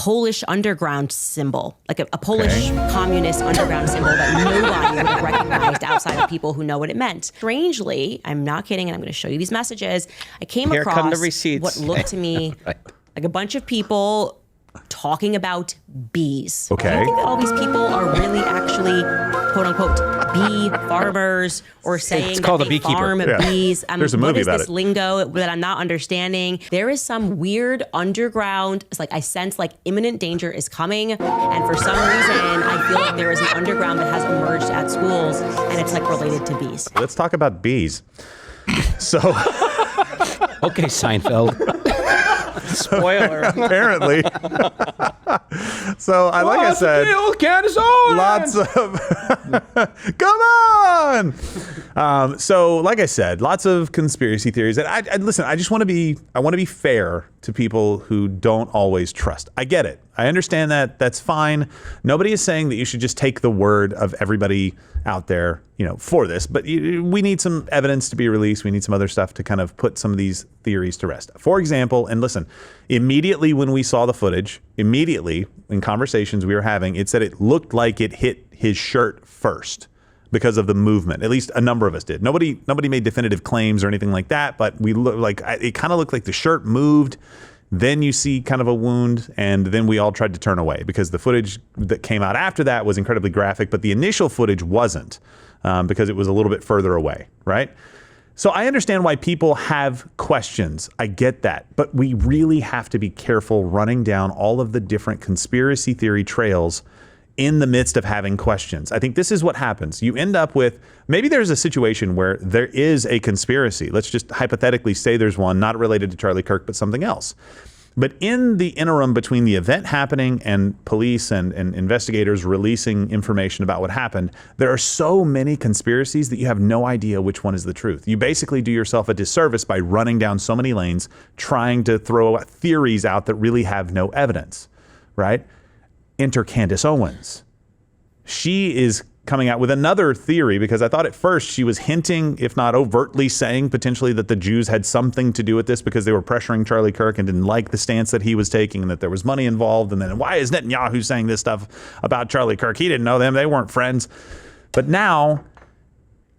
Polish underground symbol, like a Polish communist underground symbol that nobody would have recognized outside of people who know what it meant. Strangely, I'm not kidding, and I'm going to show you these messages. I came across what looked to me like a bunch of people talking about bees. Okay. I think that all these people are really actually, quote unquote, bee farmers, or saying that they farm bees. There's a movie about what is this lingo that I'm not understanding? There is some weird underground, it's like I sense like imminent danger is coming. And for some reason, I feel like there is an underground that has emerged at schools, and it's like related to bees. Let's talk about bees. So. Okay, Seinfeld. Spoiler. Apparently. So, like I said, Candace Owens! lots of come on. So, like I said, lots of conspiracy theories. And I listen. I just want to be fair to people who don't always trust. I get it. I understand that. That's fine. Nobody is saying that you should just take the word of everybody out there, for this. But we need some evidence to be released. We need some other stuff to kind of put some of these theories to rest. For example, and listen, immediately when we saw the footage, immediately in conversations we were having, it said it looked like it hit his shirt first because of the movement. At least a number of us did. Nobody made definitive claims or anything like that, but we look like it kind of looked like the shirt moved. Then you see kind of a wound, and then we all tried to turn away because the footage that came out after that was incredibly graphic, but the initial footage wasn't because it was a little bit further away, right? So I understand why people have questions. I get that, but we really have to be careful running down all of the different conspiracy theory trails in the midst of having questions. I think this is what happens. You end up with, maybe there's a situation where there is a conspiracy. Let's just hypothetically say there's one not related to Charlie Kirk, but something else. But in the interim between the event happening and police and investigators releasing information about what happened, there are so many conspiracies that you have no idea which one is the truth. You basically do yourself a disservice by running down so many lanes, trying to throw theories out that really have no evidence, right? Enter Candace Owens. She is coming out with another theory because I thought at first she was hinting, if not overtly saying potentially that the Jews had something to do with this because they were pressuring Charlie Kirk and didn't like the stance that he was taking and that there was money involved. And then why is Netanyahu saying this stuff about Charlie Kirk? He didn't know them. They weren't friends. But now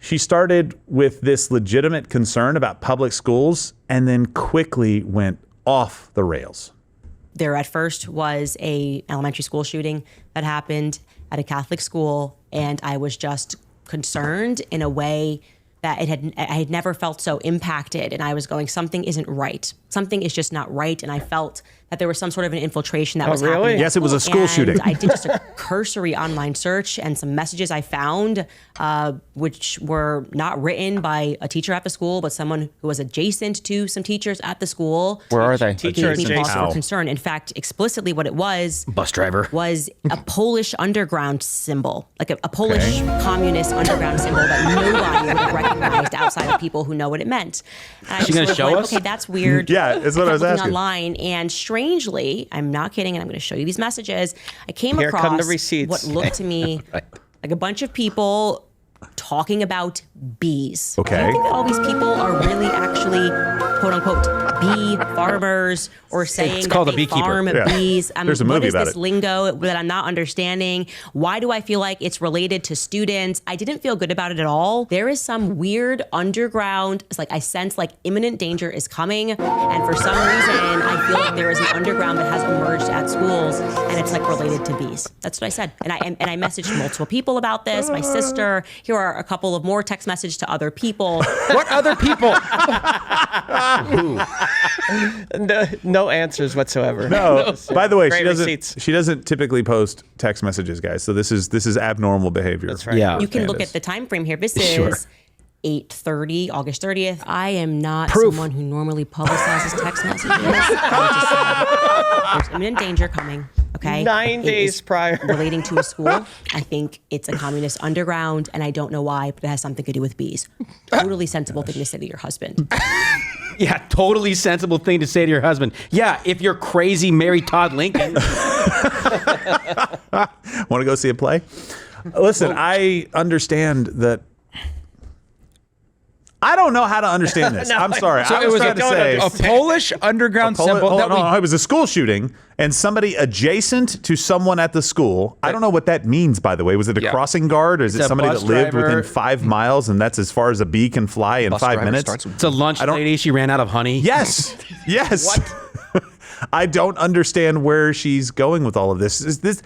she started with this legitimate concern about public schools and then quickly went off the rails. There at first was a elementary school shooting that happened at a Catholic school, and I was just concerned in a way that I had never felt so impacted, and I was going, something isn't right. Something is just not right, and I felt that there was some sort of an infiltration that was happening. Yes, it was a school shooting. I did just a cursory online search, and some messages I found, which were not written by a teacher at the school, but someone who was adjacent to some teachers at the school. Where are they? Teacher Gave me cause adjacent. for concern. In fact, explicitly what it was, Bus driver. was a Polish underground symbol, like a Polish communist underground symbol that nobody would have recognized outside of people who know what it meant. And I Is she just gonna was show like, us? okay, that's weird. Yeah, that's what I was kept looking asking. online, and strangely, I'm not kidding, and I'm going to show you these messages. I came Here come across the receipts. what looked to me like a bunch of people talking about bees. Okay. I think that all these people are really actually, quote unquote, bee farmers, or saying It's called that a they beekeeper. farm Yeah. bees. There's a what movie is about this it. lingo that I'm not understanding? Why do I feel like it's related to students? I didn't feel good about it at all. There is some weird underground, it's like I sense like imminent danger is coming, and for some reason I feel like there is an underground that has emerged at schools, and it's like related to bees. That's what I said, and I messaged multiple people about this. My sister. Here are a couple of more text messages to other people. What other people? No answers whatsoever. No. By the way, Great receipts. she doesn't typically post text messages, guys. So this is abnormal behavior. That's right. Yeah. You can look Candace. at the time frame here. This Sure. is 8:30, August 30th. I am not Proof. someone who normally publicizes text messages. I just said, there's imminent danger coming. Okay. 9 It days is prior. relating to a school. I think it's a communist underground, and I don't know why, but it has something to do with bees. Totally sensible thing to say to your husband. Yeah, totally sensible thing to say to your husband. Yeah, if you're crazy, marry Todd Lincoln. Want to go see a play? Listen, I understand that. I don't know how to understand this. I'm sorry. So I it was was trying to say a Polish underground symbol. it was a school shooting, and somebody adjacent to someone at the school. I don't know what that means, by the way. Was it a crossing guard, or is it a somebody that bus lived driver. within 5 miles, and that's as far as a bee can fly in 5 minutes? It's a lunch lady. She ran out of honey. Yes. Yes. What? I don't understand where she's going with all of this. This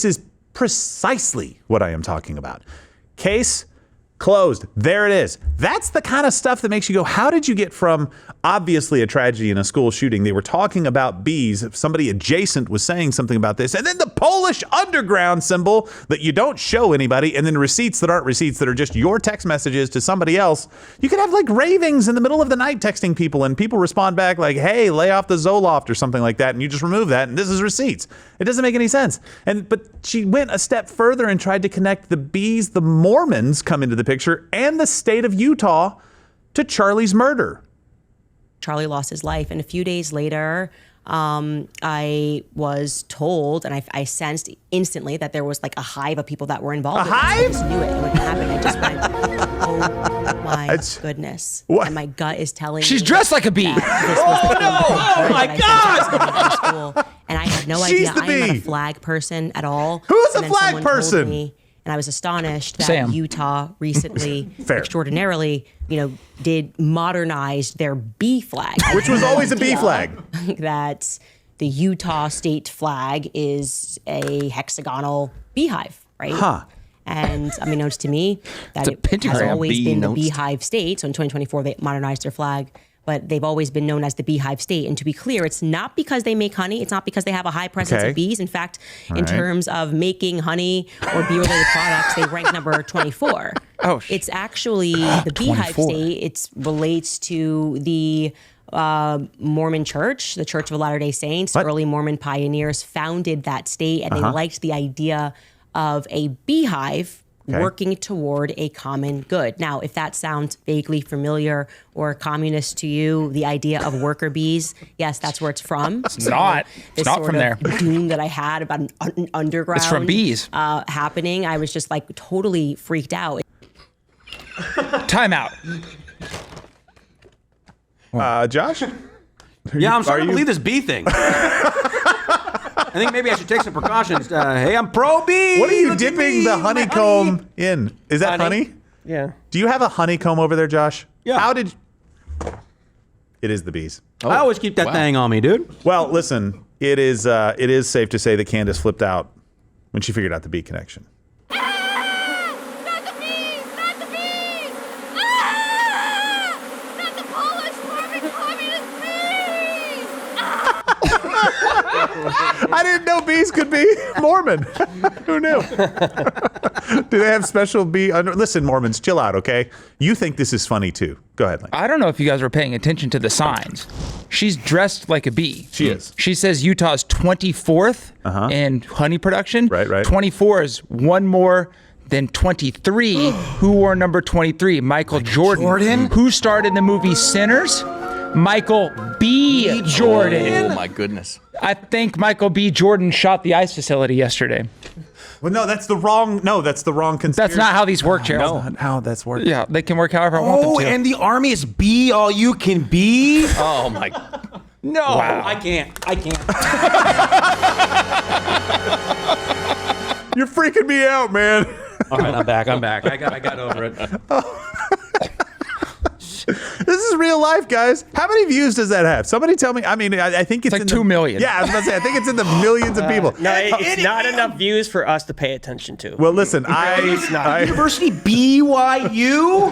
is precisely what I am talking about. Case closed. There it is. That's the kind of stuff that makes you go, how did you get from obviously a tragedy in a school shooting? They were talking about bees. If somebody adjacent was saying something about this, and then the Polish underground symbol that you don't show anybody, and then receipts that aren't receipts that are just your text messages to somebody else. You could have like ravings in the middle of the night texting people, and people respond back like, hey, lay off the Zoloft or something like that, and you just remove that, and this is receipts. It doesn't make any sense. But she went a step further and tried to connect the bees, the Mormons come into the picture, and the state of Utah to Charlie's murder. Charlie lost his life, and a few days later, I was told, and I sensed instantly that there was like a hive of people that were involved. A hive? I just knew it when it happened. I just went, oh my goodness. What? And my gut is telling She's me dressed like a bee. oh my God! And I had no She's idea. the I am not bee. a flag person at all. Who's a And then flag someone told person? me, and I was astonished that Sam. Utah recently, Fair. extraordinarily, did modernize their bee flag. Which was always a bee idea flag. That the Utah state flag is a hexagonal beehive, right? Huh. And unbeknownst to me, that It's a it has pentagram. always been the Beknownst. beehive state. So in 2024, they modernized their flag, but they've always been known as the beehive state. And to be clear, it's not because they make honey. It's not because they have a high presence Okay. of bees. In fact, in right. terms of making honey or bee-related products, they rank number 24. Oh, It's actually the beehive 24. state. It relates to the Mormon Church, the Church of Latter-day Saints. What? Early Mormon pioneers founded that state, and they liked the idea of a beehive working toward a common good. Now, if that sounds vaguely familiar or communist to you, the idea of worker bees, yes, that's where it's from. It's not. It's not from there. Doom that I had about an underground. It's from bees. Happening. I was just like totally freaked out. Time out. Josh? Yeah, I'm starting Are to you- believe this bee thing. I think maybe I should take some precautions. Hey, I'm pro bee. What are you Look at dipping me, the my honeycomb honey. in? Is that honey? Yeah. Do you have a honeycomb over there, Josh? Yeah. How did... It is the bees. I always keep that thing on me, dude. Well, listen, it is safe to say that Candace flipped out when she figured out the bee connection. Not the bees! Not the bees! Ah! Not the Polish Mormon communist bees! I didn't know bees could be Mormon. Who knew? Do they have special bee under? Listen, Mormons, chill out, okay? You think this is funny too. Go ahead, Link. I don't know if you guys were paying attention to the signs. She's dressed like a bee. She is. She says Utah's 24th in honey production. Right. 24 is one more than 23. Who wore number 23? Michael Jordan. Who starred in the movie Sinners? Michael B. Jordan. Oh my goodness. I think Michael B. Jordan shot the ice facility yesterday. Well, no, that's the wrong conspiracy. That's not how these work, Gerald. That's not how that's working. Yeah, they can work however I want them Oh, to. and the army is bee all you can be? Oh my. No, Wow. I can't. You're freaking me out, man. All right, I'm back. I got over it. This is real life, guys. How many views does that have? Somebody tell me. I mean, I think it's like in 2 million. Yeah, I was about to say, I think it's in the millions of people. No, it's not enough views for us to pay attention to. Well, listen, It's not. University BYU?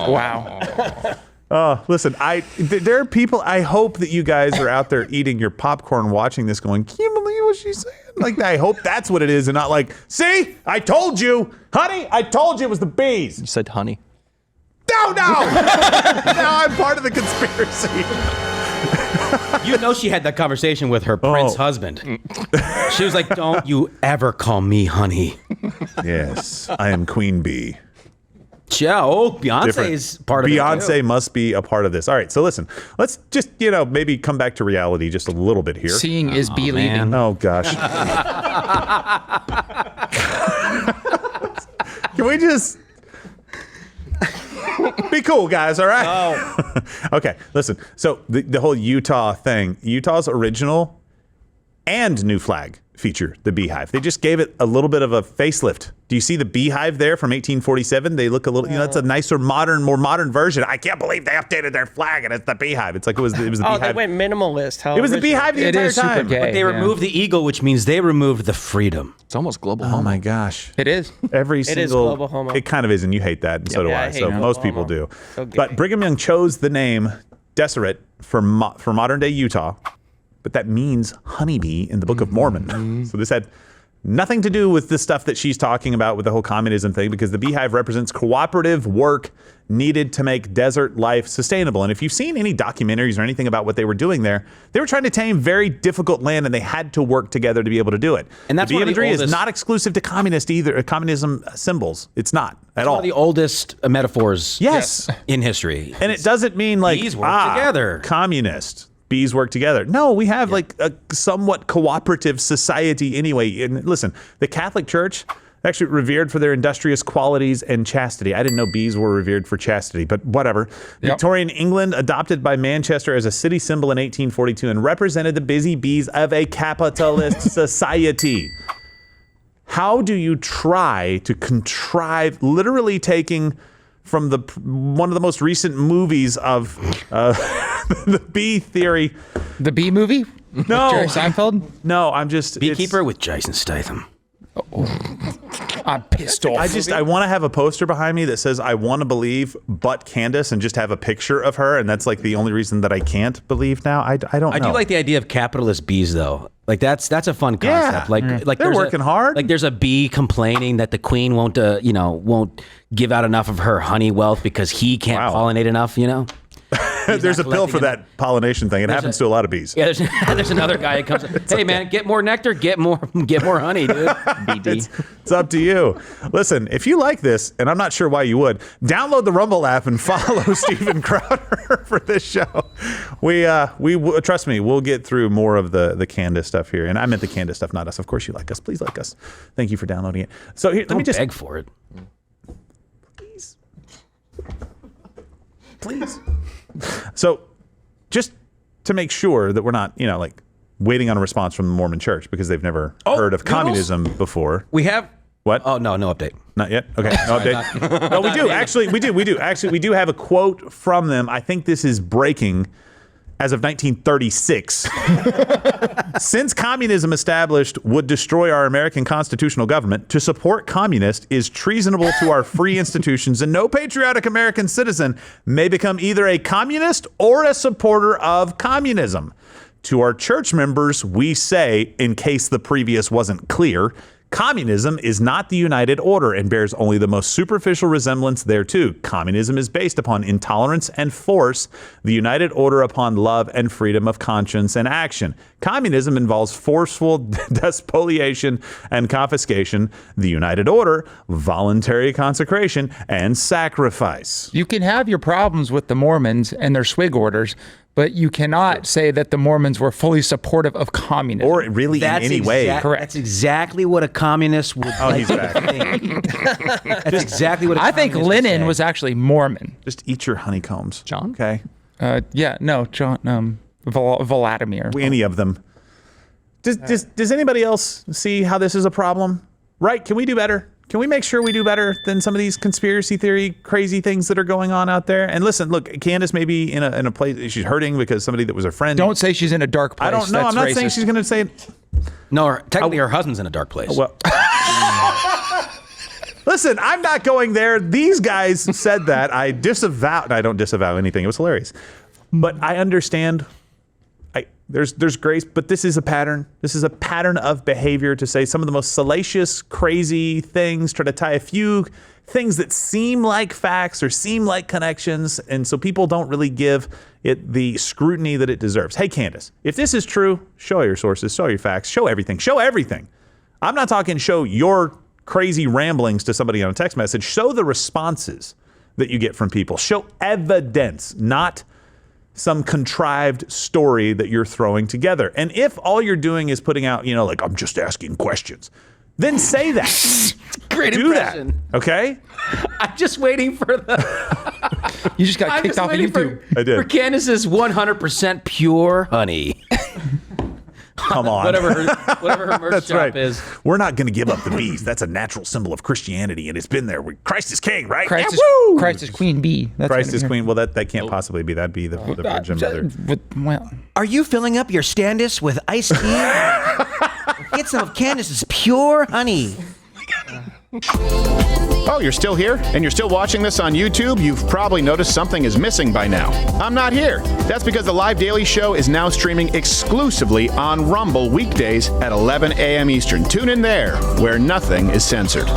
Wow. listen, there are people. I hope that you guys are out there eating your popcorn, watching this, going, "Can you believe what she's saying?" Like, I hope that's what it is, and not like, "See, I told you, honey, I told you it was the bees." You said honey. No. Now I'm part of the conspiracy. You know she had that conversation with her prince husband. She was like, "Don't you ever call me honey." Yes, I am Queen Bee. Yeah, Beyonce is part of it. Beyonce too. must be a part of this. All right, so listen, let's just maybe come back to reality just a little bit here. Seeing is believing. man. Oh gosh. Can we just be cool, guys. All right. Oh, Okay, listen. So the whole Utah thing, Utah's original and new flag feature the beehive. They just gave it a little bit of a facelift. Do you see the beehive there from 1847? They look a little, it's a nicer, more modern version. I can't believe they updated their flag and it's the beehive. It's like it was the oh, beehive. they went minimalist. How It was the original. beehive the It entire is super time. gay. They Yeah. removed the eagle, which means they removed the freedom. It's almost global Oh homo. my gosh. It is. Every is single global homo. It kind of is, and you hate that, and so do Yeah, I I. hate So global most people homo. do. So gay. But Brigham Young chose the name Deseret for modern day Utah, but that means honeybee in the Book of Mormon. So this had nothing to do with the stuff that she's talking about with the whole communism thing, because the beehive represents cooperative work needed to make desert life sustainable. And if you've seen any documentaries or anything about what they were doing there, they were trying to tame very difficult land, and they had to work together to be able to do it. And that's the one of the imagery is oldest- not exclusive to communism symbols. It's not at all. One of the oldest metaphors Yes. in history. And it doesn't mean like Bees work together. Communist. Bees work together. No, we have like a somewhat cooperative society anyway. And listen, the Catholic Church actually revered for their industrious qualities and chastity. I didn't know bees were revered for chastity, but whatever. Victorian England adopted by Manchester as a city symbol in 1842 and represented the busy bees of a capitalist society. How do you try to contrive, literally taking from one of the most recent movies of the bee theory? The Bee movie? No. Jerry Seinfeld? No, I'm just Beekeeper with Jason Statham. I'm pissed off. I want to have a poster behind me that says "I want to believe," but Candace, and just have a picture of her, and that's like the only reason that I can't believe now. I don't know. I do like the idea of capitalist bees, though. Like that's a fun concept. Like They're there's working hard. Like there's a bee complaining that the queen won't give out enough of her honey wealth because he can't Wow. pollinate enough. There's a not pill for collecting that pollination thing. It happens to a lot of bees. Yeah, there's another guy that comes. Hey man, get more nectar, get more honey, dude. BD. It's up to you. Listen, if you like this, and I'm not sure why you would, download the Rumble app and follow Steven Crowder for this show. We trust me, we'll get through more of the Candace stuff here. And I meant the Candace stuff, not us. Of course you like us. Please like us. Thank you for downloading it. So here, let me just beg for it. please. So just to make sure that we're not, like waiting on a response from the Mormon Church because they've never heard of Noodles? communism before. We have What? Oh no update. Not yet? Okay. No update. No, we do. Actually, we do. Actually, we do have a quote from them. I think this is breaking as of 1936. Since communism established would destroy our American constitutional government, to support communist is treasonable to our free institutions, and no patriotic American citizen may become either a communist or a supporter of communism. To our church members, we say, in case the previous wasn't clear, communism is not the United Order and bears only the most superficial resemblance thereto. Communism is based upon intolerance and force, the United Order upon love and freedom of conscience and action. Communism involves forceful despoliation and confiscation, the United Order, voluntary consecration and sacrifice. You can have your problems with the Mormons and their swig orders, but you cannot say that the Mormons were fully supportive of communism. Or really in any way. Correct. That's exactly what a communist would like he's to back. think. That's exactly what I think Lenin was actually Mormon. Just eat your honeycombs. John? Okay. John, Vladimir. Any of them. Does anybody else see how this is a problem? Right? Can we do better? Can we make sure we do better than some of these conspiracy theory crazy things that are going on out there? And listen, look, Candace may be in a place she's hurting because somebody that was her friend. Don't say she's in a dark place. I don't know. That's I'm not racist. saying she's going to say. No, technically her husband's in a dark place. Well, listen, I'm not going there. These guys said that. I don't disavow anything. It was hilarious. But I understand. There's grace, but this is a pattern. This is a pattern of behavior to say some of the most salacious, crazy things, try to tie a few things that seem like facts or seem like connections, and so people don't really give it the scrutiny that it deserves. Hey, Candace, if this is true, show your sources, show your facts, show everything. Show everything. I'm not talking show your crazy ramblings to somebody on a text message. Show the responses that you get from people. Show evidence, not some contrived story that you're throwing together. And if all you're doing is putting out, like, I'm just asking questions, then say that. Great Do that. impression. Okay? I'm just waiting for the. You just got I'm kicked just off of waiting YouTube. I did. for Candace's 100% pure honey. Come on. whatever her merch That's shop right. is. We're not going to give up the bees. That's a natural symbol of Christianity, and it's been there. Christ is king, right? Christ, Yeah, woo! Christ is Queen Bee. That's Christ gonna is be her- queen. Well, that can't possibly be. That'd be the Virgin Mother. Well, Are you filling up your Standis with iced tea? Get some of Candace's pure honey. Oh, you're still here? And you're still watching this on YouTube? You've probably noticed something is missing by now. I'm not here. That's because the Live Daily Show is now streaming exclusively on Rumble weekdays at 11 a.m. Eastern. Tune in there, where nothing is censored.